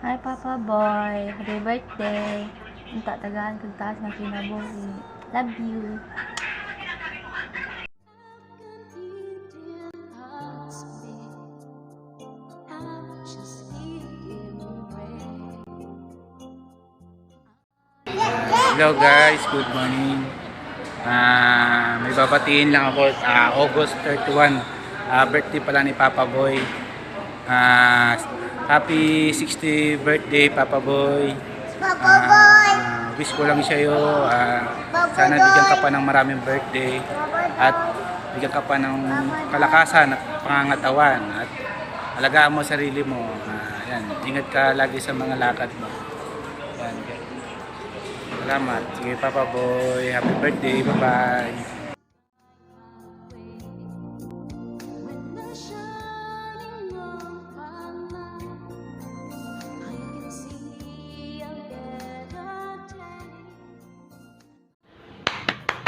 Hi, Papa Boy. Happy birthday. Unta tagaan kag taas nga kinabuhi. Love you. Hello guys, good morning. May babatiin lang ako. August 31, birthday pala ni Papa Boy. Happy 60th birthday Papa Boy. Wish ko lang sa'yo, sana bigyan ka pa ng maraming birthday at bigyan ka pa ng kalakasan at pangangatawan at alagaan mo sarili mo. Yan, ingat ka lagi sa mga lakad mo. Yan. Salamat. Sige Papa Boy. Happy birthday. Bye-bye.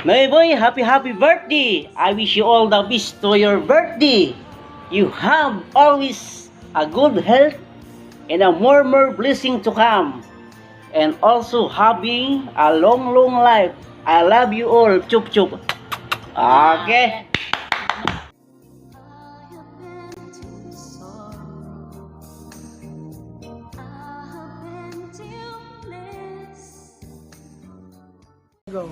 My boy, happy birthday! I wish you all the best to your birthday. You have always a good health and a more blessing to come. And also having a long life. I love you all. Chup chup. Okay. Go.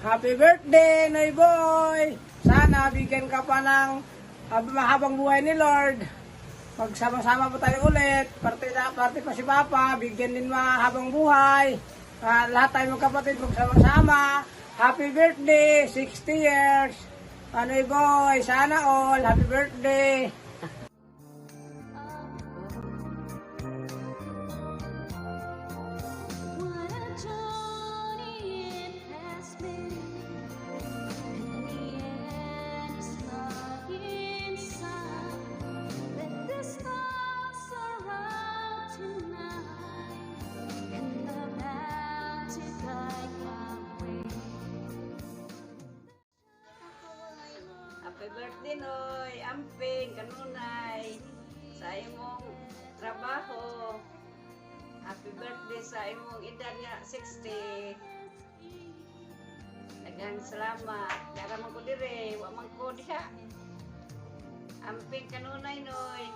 Happy birthday, Noy Boy! Sana bigyan ka pa ng mahabang buhay ni Lord. Magsama-sama pa tayo ulit. Parte pa si Papa, bigyan din mahabang buhay. Lahat tayo magkapatid magsama-sama. Happy birthday, 60 years. Noy Boy, sana all. Happy birthday. Happy birthday, Noy! Amping, kanunay, sa imong trabaho. Happy birthday sa imong edad nga 60. Daghang salamat. Dara man ko dire, wa man ko diha. Amping kanunay, Noy.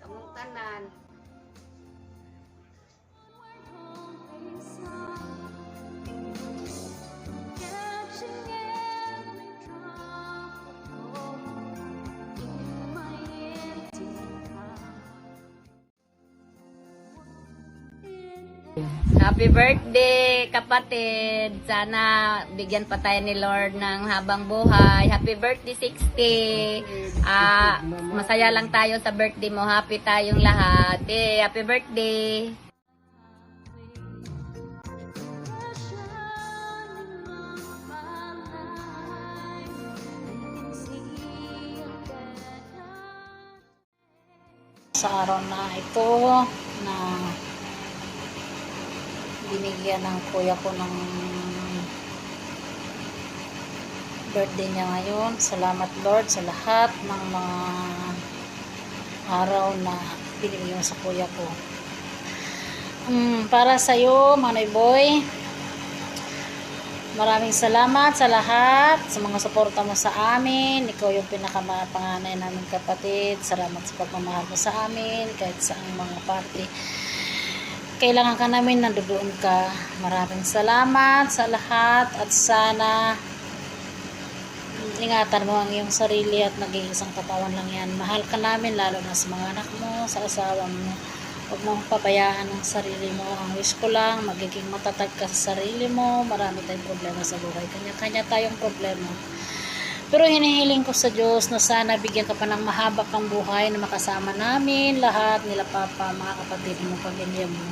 Kamong tanan. Happy birthday, kapatid. Sana bigyan pa tayo ni Lord ng habang buhay. Happy birthday, 60. Masaya lang tayo sa birthday mo. Happy tayong lahat. Happy birthday. Sa araw na ito na binigyan ng kuya ko ng birthday niya ngayon. Salamat Lord sa lahat ng mga araw na binigyan sa kuya ko. Para sa iyo, Manoy Boy, maraming salamat sa lahat, sa mga suporta mo sa amin. Ikaw yung pinakapanganay namin kapatid. Salamat sa pagmamahal mo sa amin kahit sa mga party. Kailangan ka namin, nandoon ka. Maraming salamat sa lahat at sana ingatan mo ang iyong sarili at nag-iisang katawan lang yan. Mahal ka namin lalo na sa mga anak mo, sa asawa mo. Huwag mong pabayaan ang sarili mo. Ang wish ko lang, magiging matatag ka sa sarili mo. Marami tayong problema sa buhay. Kanya-kanya tayong problema. Pero hinihiling ko sa Diyos na sana bigyan ka pa ng mahaba kang buhay na makasama namin lahat, nila Papa, mga kapatid mo, pamilya mo.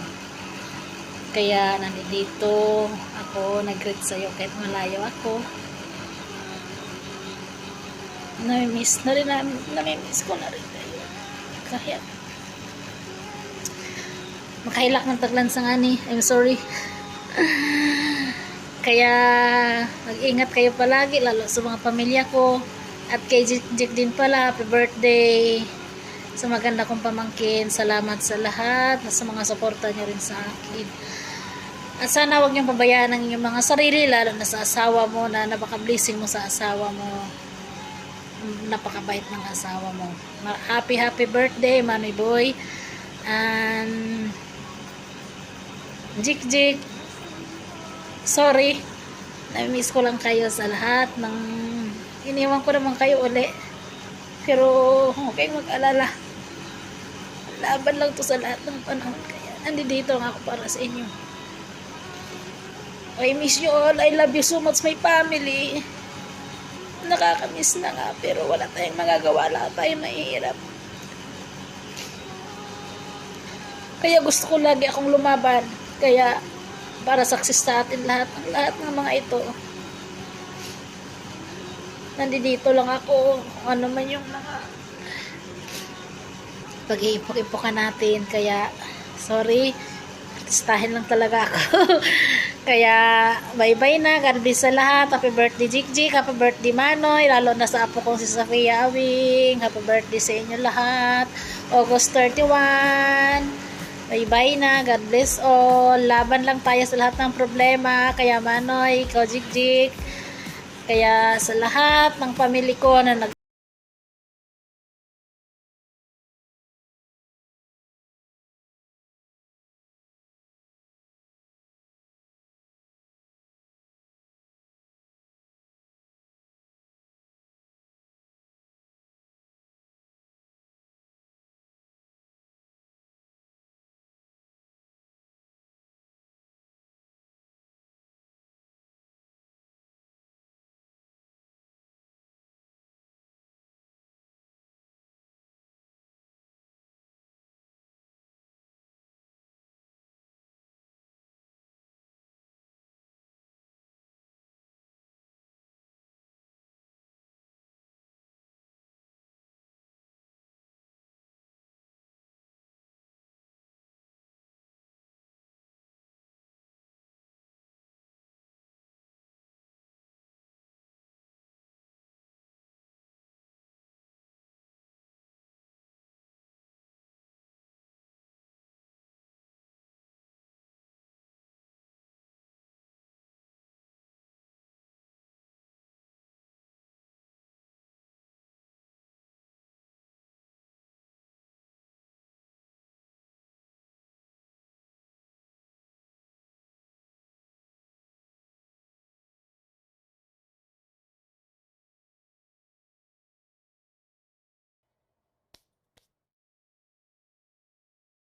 Kaya nandito ako, nag-greet sa'yo kahit malayo ako. Namimiss na rin namin, namimiss ko na rin kayo. Kahit makahilak ng taglansang ani, I'm sorry. Kaya mag-ingat kayo palagi, lalo sa mga pamilya ko. At kay Jik din pala, happy birthday. sa maganda kong pamangkin. Salamat sa lahat, sa mga suporta niyo rin sa akin. At sana huwag niyong pabayaan ang inyong mga sarili, lalo na sa asawa mo, na napaka-blessing mo sa asawa mo. Napakabait ng asawa mo. Happy birthday, Manoy Boy. And Jik, sorry, na-miss ko lang kayo sa lahat ng iniwan ko naman kayo uli, pero huwag kayong mag-alala, laban lang to sa lahat ng panahon, kaya nandito lang ako para sa inyo. I miss you all, I love you so much, my family. Nakakamiss na nga, pero wala tayong magagawa, lahat tayo mahihirap. Kaya gusto ko lagi akong lumaban. Kaya para success sa atin lahat ng mga ito. Nandito lang ako, kung ano man yung mga pag-iipok-ipokan natin. Kaya sorry, artistahin lang talaga ako. Kaya bye-bye na, God bless sa lahat. Happy birthday Jik, happy birthday Manoy, lalo na sa apo kong si Safia Awing. Happy birthday sa inyo lahat. August 31. Bye-bye na. God bless all. Laban lang tayo sa lahat ng problema. Kaya Manoy, ikaw Jik. Kaya sa lahat ng pamilya ko na